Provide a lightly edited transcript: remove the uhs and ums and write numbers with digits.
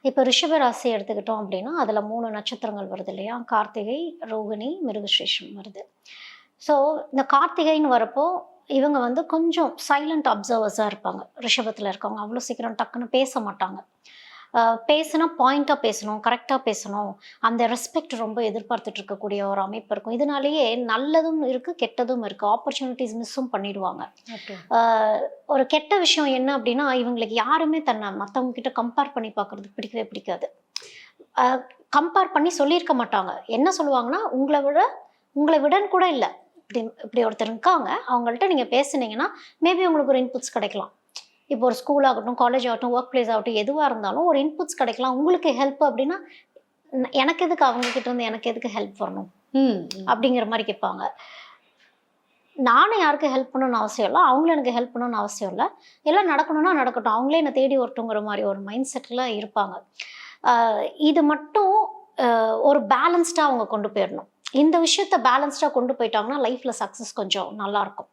இப்போ ரிஷப ராசி எடுத்துக்கிட்டோம் அப்படின்னா, அதில 3 நட்சத்திரங்கள் வருது இல்லையா? கார்த்திகை, ரோகிணி, மிருகசீரிஷம் வருது. ஸோ இந்த கார்த்திகைன்னு வரப்போ, இவங்க வந்து கொஞ்சம் சைலண்ட் அப்சர்வர்ஸா இருப்பாங்க. ரிஷபத்தில இருக்கவங்க. அவ்வளோ சீக்கிரம் டக்குன்னு பேச மாட்டாங்க. பேசுனா பாயிண்ட்டா பேசணும், கரெக்ட்டா பேசணும். அந்த ரெஸ்பெக்ட் ரொம்ப எதிர்பார்த்துட்டு இருக்கக்கூடிய ஒரு அமைப்பு இருக்கும். இதனாலேயே நல்லதும் இருக்கு, கெட்டதும் இருக்கு. ஆப்பர்ச்சுனிட்டீஸ் மிஸ்ஸும் பண்ணிடுவாங்க. ஓகே. ஆ ஒரு கெட்ட விஷயம் என்ன அப்படின்னா, இவங்களுக்கு யாருமே தன்னை மத்தவங்க கிட்ட கம்பேர் பண்ணி பார்க்கறது பிடிக்கவே பிடிக்காது. அ கம்பேர் பண்ணி சொல்லியிருக்க மாட்டாங்க. என்ன சொல்லுவாங்கன்னா, உங்கள விடன்னு கூட இல்ல. இப்படி இப்படி ஒருத்தர் இருக்காங்க. அவங்கள்ட்ட நீங்க பேசுனீங்கன்னா, மேபி உங்களுக்கு ஒரு இன்புட்ஸ் கிடைக்கலாம். இப்போ ஒரு ஸ்கூல் ஆகட்டும், காலேஜ் ஆகட்டும், ஒர்க் பிளேஸ் ஆகட்டும், எதுவா இருந்தாலும் ஒரு இன்புட்ஸ் கிடைக்கலாம். உங்களுக்கு ஹெல்ப் அப்படின்னா, எனக்கு எதுக்கு அவங்க கிட்ட இருந்து எனக்கு எதுக்கு ஹெல்ப் வரணும்? ம். ம். அப்படிங்கிற மாரி கேட்பாங்க. நானும் யாருக்கும் ஹெல்ப் பண்ணணும்னு அவசியம் இல்ல. அவங்களும் எனக்கு ஹெல்ப் பண்ணணும்னு அவசியம் இல்ல. எல்லாம் நடக்கணும்னா நடக்கட்டும். அவங்களே என்ன தேடி வரட்டுங்கிற மாரி ஒரு மைண்ட் செட்ல இருப்பாங்க. அ இது மட்டும் அ ஒரு பேலன்ஸ்டா அவங்க கொண்டு போயிரணும். இந்த விஷயத்த பேலன்ஸ்டா கொண்டு போயிட்டாங்கன்னா, லைஃப்ல சக்சஸ் கொஞ்சம் நல்லாருக்கும்.